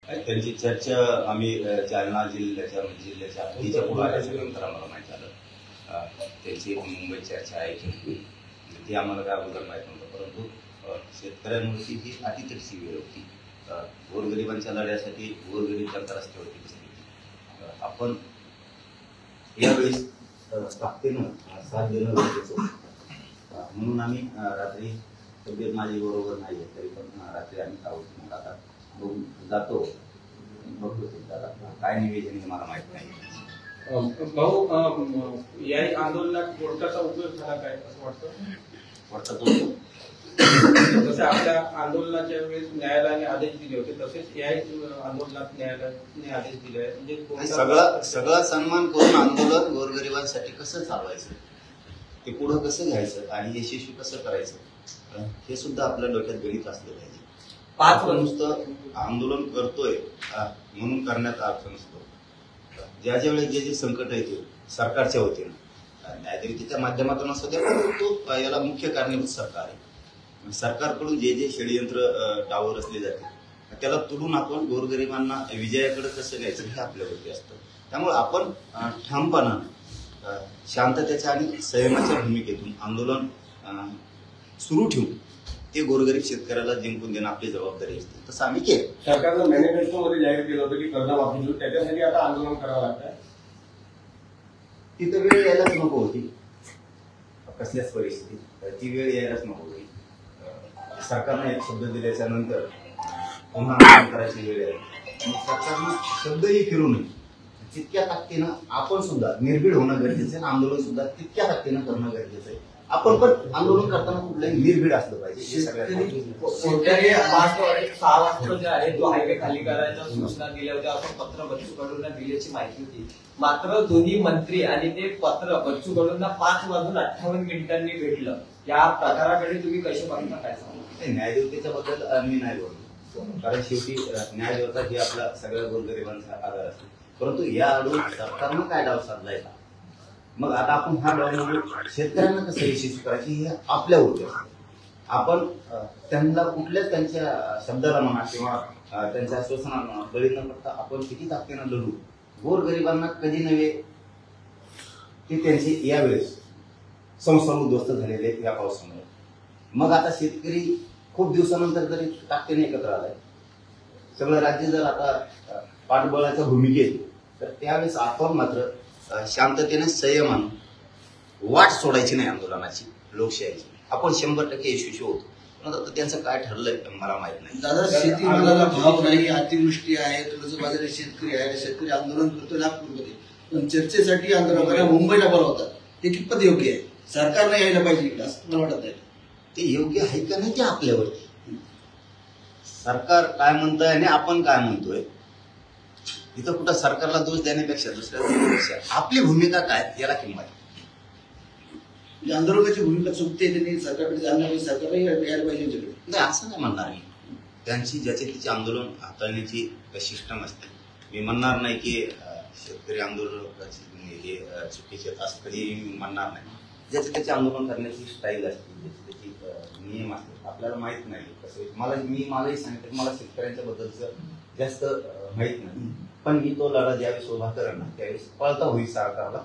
त्यांची चर्चा आम्ही जालना जिल्ह्याच्या हद्दीच्या पुढे आल्याच्यानंतर आम्हाला माहिती झालं. त्यांची मुंबईत चर्चा आहे की ती आम्हाला काय अगोदर माहीत नव्हतं, परंतु शेतकऱ्यांवरती ही अतितटची वेळ होती. गोरगरिबांच्या लढ्यासाठी गोरगरीब जनता रस्त्यावरती बसली होती. आपण यावेळेस ताकदीनं साथ देणं गरजेचं होतं. म्हणून आम्ही रात्री तब्येत माझी बरोबर नाही आहे तरी पण रात्री आम्ही आहोत. आता बघून जातो बघतो दादा काय निवेदन मला माहित नाही. भाऊ, या आंदोलनात कोर्टाचा उपयोग झाला काय असं वाटतं? जसे आपल्या आंदोलनाच्या वेळेस न्यायालयाने आदेश दिले होते तसेच या आंदोलनात न्यायालयाने आदेश दिले म्हणजे सगळा सन्मान करून आंदोलन गोरगरिबांसाठी कसं चालवायचं, ते पुढं कसं घ्यायचं आणि यशस्वी कसं करायचं हे सुद्धा आपल्या डोक्यात गणित असलं पाहिजे. आपण नुसतं आंदोलन करतोय म्हणून करण्यात अर्थ नसतो. ज्या वेळेस जे संकट येते सरकारच्या वतीनं न्यायदेवतेच्या माध्यमातून असू द्या, तो याला मुख्य कारणीभूत सरकार आहे. सरकारकडून जे षडयंत्र डाव रचले जाते त्याला तुडून आपण गोरगरिबांना विजयाकडे कसं न्यायचं हे आपल्यावरती असतं. त्यामुळे आपण ठामपणानं शांततेच्या आणि संयमाच्या भूमिकेतून आंदोलन सुरू ठेवून ते गोरगरीब शेतकऱ्याला जिंकून देणं आपली जबाबदारी असते. तसं आम्ही केलं. सरकारनं मॅनिफेस्टोमध्ये जाहीर केलं होतं की कर्जमाफी त्याच्यासाठी आता आंदोलन करावं लागतं. तिथं वेळ यायलाच नको होती. कसल्याच परिस्थितीत ती वेळ यायलाच नको होती. सरकारने एक शब्द दिल्याच्या नंतर पुन्हा आंदोलन करायची वेळ आहे. सरकारनं शब्दही फिरू नये. तितक्या ताकदीनं आपण सुद्धा निर्भीड होणं गरजेचं आहे. आंदोलन सुद्धा तितक्या ताकदीनं करणं गरजेचं आहे. आपण पण आंदोलन करताना कुठलंही निर्भीड असलं पाहिजे. 6 वाजता जे आहे तो हायवे खाली करायच्या सूचना दिल्या होत्या असं पत्र बच्चू कडूंना दिल्याची माहिती होती. मात्र दोन्ही मंत्री आणि ते पत्र बच्चू कडूंना 5:58 भेटलं. या प्रकाराकडे तुम्ही कसे बघता काय सांगा? न्यायदेवतेच्या बद्दल मी नाही बोलतो, कारण शेवटी न्यायदेवता ही आपला सगळ्या गोरगरिबांचा आधार असतो. परंतु या अडून सरकारनं काय डाव साधलाय का, मग आता आपण हा डाव शेतकऱ्यांना कसं यशस्वी करायची हे आपल्यावरती असतं. आपण त्यांना कुठल्याच त्यांच्या शब्दाला म्हणा किंवा त्यांच्या आश्वासनाला म्हणा बळी न पडता आपण किती ताकदीनं लढू. गोरगरिबांना कधी नव्हे ते त्यांचे यावेळेस संसार उद्ध्वस्त झालेले आहेत या पावसामुळे. मग आता शेतकरी खूप दिवसानंतर जरी ताकदीने एकत्र आलाय, सगळं राज्य जर आता पाठबळाच्या भूमिकेत, तर त्यावेळेस आपण मात्र शांततेने संयमानं वाट सोडायची नाही आंदोलनाची, लोकशाहीची. आपण 100% यशस्वी होतो. पण त्यांचं काय ठरलंय मला माहित नाही. दादा, शेतीमालाला भाव नाही, अतिवृष्टी आहे, कर्जबाजारी शेतकरी आहे, शेतकरी आंदोलन करतो नागपूरमध्ये, पण चर्चेसाठी आंदोलनाला मुंबईला बोलावतात. हे कितपत योग्य आहे? सरकारने यायला पाहिजे इकडे असं मला वाटत आहे. ते योग्य आहे का नाही ते आपल्यावरती. सरकार काय म्हणतंय आणि आपण काय म्हणतोय, इथं कुठं सरकारला दोष देण्यापेक्षा दुसऱ्या आपली भूमिका काय याला किंमत. आंदोलकाची भूमिका चुकते, त्यांनी सरकारकडे जाणं पाहिजे, सरकारला यायला पाहिजे नाही असं नाही म्हणणार मी. त्यांची ज्याची तिची आंदोलन हाताळण्याची सिस्टम असते. मी म्हणणार नाही की शेतकरी आंदोलकाची हे चुकीचे असं कधी म्हणणार नाही. ज्याचे त्याचे आंदोलन करण्याची स्टाईल असते, ज्याची त्याची नियम असते. आपल्याला माहित नाही कसं. मलाही सांगितलं मला शेतकऱ्यांच्या बद्दलचं जास्त माहित नाही, पण मी तो लढा ज्यावेळेस उभा करेन ना त्यावेळेस पळता होई सरकारला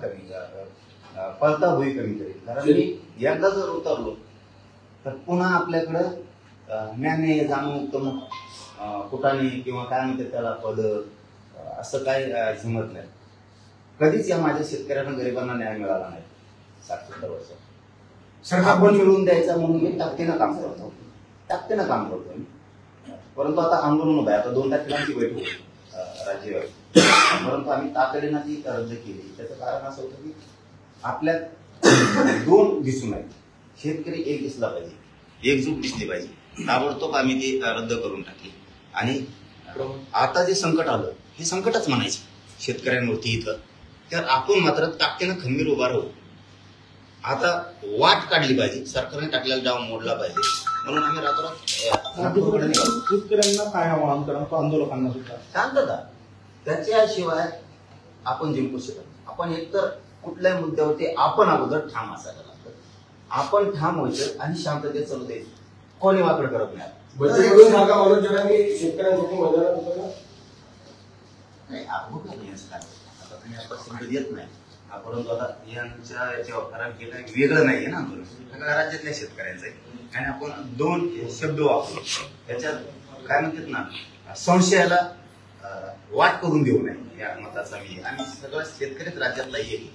पळता होई कमी करेल. कारण मी एकदा जर उतरलो तर पुन्हा आपल्याकडं ज्ञान जाणून कुटाने किंवा काय म्हणते त्याला पद असं काय जमत नाही. कधीच या माझ्या शेतकऱ्यांना गरिबांना न्याय मिळाला नाही 60-70 वर्ष. आपण मिळवून द्यायचा म्हणून मी ताकदीनं काम करतो. परंतु आता आंदोलन उभं आहे. आता 2 तारखेलांची बैठक होती राज्यव्यापी, परंतु आम्ही तातडीनं ती रद्द केली. त्याचं कारण असं होतं की आपल्यात 2 दिसून आहेत. शेतकरी एक दिसला पाहिजे, एकजूट दिसली पाहिजे. ताबडतोब आम्ही ती रद्द करून टाकली. आणि आता जे संकट आलं हे संकटच म्हणायचं शेतकऱ्यांवरती इथं, तर आपण मात्र ताकदीनं खंबीर उभा राहू. आता वाट काढली पाहिजे, सरकारने टाकलेला डाव मोडला पाहिजे, म्हणून आम्ही रातोरात शेतकऱ्यांना काय आवाहन करा आंदोलकांना सुद्धा शांतता. त्याच्याशिवाय आपण जिंकू शकत. आपण एकतर कुठल्याही मुद्द्यावरती आपण अगोदर ठाम असायला लागतं. आपण ठाम व्हायचं आणि शांततेत चालू द्यायचं. कोणी वाकड करत नाही. शेतकऱ्यांसाठी मैदानात होतं ना नाही आपण काय यांचं काय आता तुम्ही आता शब्द देत नाही परंतु आता यांच्या याच्यावर कारण हे काही वेगळं नाहीये ना आंदोलन सगळ्या राज्यातल्या शेतकऱ्यांचं आहे आणि आपण 2 शब्द वापरू त्याच्यात काय म्हणतात ना संशयाला वाट करून देऊ नये या मताचा मी आणि सगळं शेतकरीच राज्यातला येईल.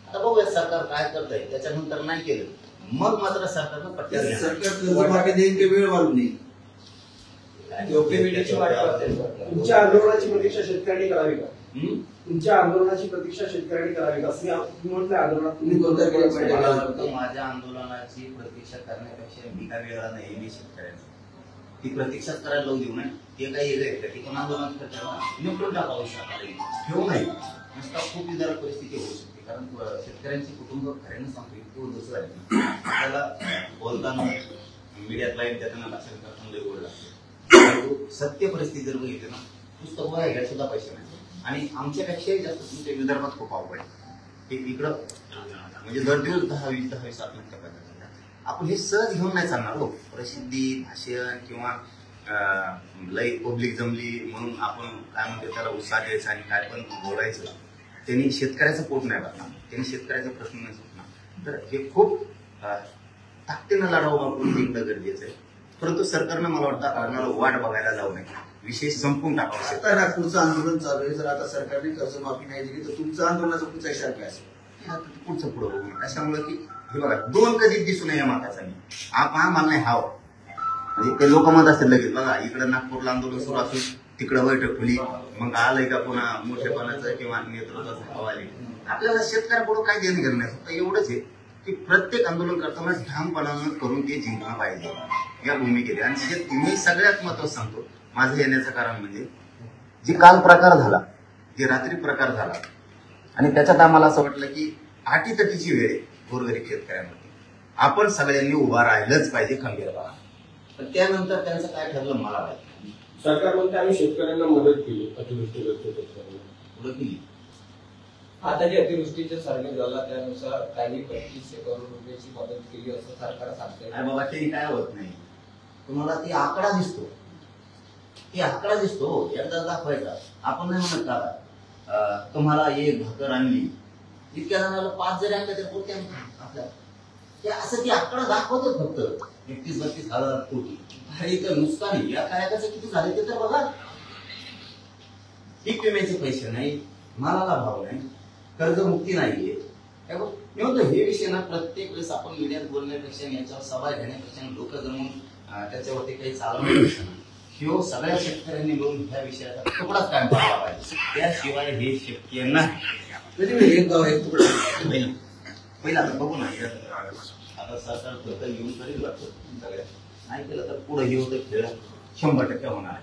आता बघूया सरकार काय करत आहे त्याच्यानंतर नाही केलं मग मात्र सरकारनं पट्ट्यात सरकार कर्जमाफी देईन की वेळ वाढून देईन योग्य वेळेची वाट पाहते. तुमच्या आंदोलनाची प्रतीक्षा शेतकऱ्यांनी करावी का? तुमच्या आंदोलनाची प्रतीक्षा शेतकऱ्यांनी करावी का? तुम्ही म्हटलं आंदोलनात तुम्ही कोणत्या मला वाटतं माझ्या आंदोलनाची प्रतीक्षा करण्यापेक्षा मी काय वेळा नाही मी शेतकऱ्यांचा ती प्रतीक्षाच करायला लावू देऊ नये ते काही वेगळे ती पण आंदोलन करताना निपटून टाकावं सरकारने ठेवू नये नुसता खूप विदारक परिस्थिती होऊ शकते कारण शेतकऱ्यांची कुटुंब खऱ्यानं सांगतो इतकी उद्ध्वस्त झाली आपल्याला बोलताना मीडियात लाईन देताना भाषण करताना लई गोड लागते सत्य परिस्थिती जर बघितली ना पुस्तक घ्यायला सुद्धा पैसे नाही आणि आमच्यापेक्षाही जास्त तुमच्या विदर्भात खूप अवघड आहे इकडं म्हणजे दर दिवस 10-20 आत्महत्या करतात आपण हे सहज घेऊन नाही चालणार हो प्रसिद्धी भाषण किंवा लई पब्लिक जमली म्हणून आपण काय म्हणतो त्याला उत्साह द्यायचा आणि काय पण बोलायचं त्यांनी शेतकऱ्याचं पोट नाही भरणार त्यांनी शेतकऱ्याचा प्रश्न नाही सुटणार तर हे खूप ताकदीनं लढावं आपण जिंकणं गरजेचं आहे परंतु सरकारनं मला वाटतं कारणाला वाट बघायला जाऊ नये विषय संपून टाकावा. आता नागपूरचं आंदोलन चालू आहे जर आता सरकारने कर्जमाफी नाही दिली तर तुमचं आंदोलनाचा पुढचा इशारा काय असेल पुढचं पुढं बघू त्याच्यामुळे की हे बघा 2 कधी दिसू नये माताचा मी मला नाही हाव म्हणजे ते लोक म्हणत असतील लगेच बघा इकडं नागपूरला आंदोलन सुरू असून तिकडं बैठक खुली मग आलंय का पुन्हा मोठेपणाचं किंवा नेतृत्वाचं भाव आले आपल्याला शेतकऱ्यापुढं काय देणं घेणं नाही फक्त एवढंच आहे की प्रत्येक आंदोलन करताना ठामपणानं करून ते जिंकणं पाहिजे या भूमिकेत आणि मी सगळ्यात महत्वाचं सांगतो माझं येण्याचं कारण म्हणजे जे काल प्रकार झाला जे रात्री प्रकार झाला आणि त्याच्यात आम्हाला असं वाटलं की आटीतटीची वेळ आहे गोरगरीब शेतकऱ्यांमध्ये आपण सगळ्यांनी उभा राहिलंच पाहिजे खंबीरपणा पण त्यानंतर त्यांचं काय ठरलं मला माहिती सरकार म्हणते आम्ही शेतकऱ्यांना मदत केली अतिवृष्टीग्रस्त शेतकऱ्यांना पुढे केली आता जे अतिवृष्टीचा सर्वे झाला त्यानुसार काही 2500 करोड रुपयाची मदत केली असं सरकार सांगतंय. अरे बाबा ते काय होत नाही तुम्हाला ती आकडा दिसतो एकदा दाखवायचा आपण नाही म्हणत का तुम्हाला 1 भाकर आणली इतक्या जणांना 5 जरी आणल्या तर पुरते आपल्याला ते असं ती आकडा दाखवतो फक्त 31-32 हजार कोटी आणि इथं नुकसान या कायद्याचं किती झाले ते तर बघा पीक विम्याचे पैसे नाही मालाला भाव नाही कर्जमुक्ती नाहीये हे विषय ना प्रत्येक वेळेस आपण मीडियात बोलण्यापेक्षा याच्यावर सभा घेण्यापेक्षा लोक जमून त्याच्यावरती काही चालवण्यापेक्षा ह्यो सगळ्या शेतकऱ्यांनी मिळून ह्या विषयाचा तुकडाच कायम पाहावा पाहिजे त्याशिवाय हे शक्य नाही. एक गाव एक तुकडा पहिला आता बघू ना आता सरकार स्वतः येऊन करील वाटतं सगळ्या नाही केलं तर पुढे हे होतं खेळ 100% होणार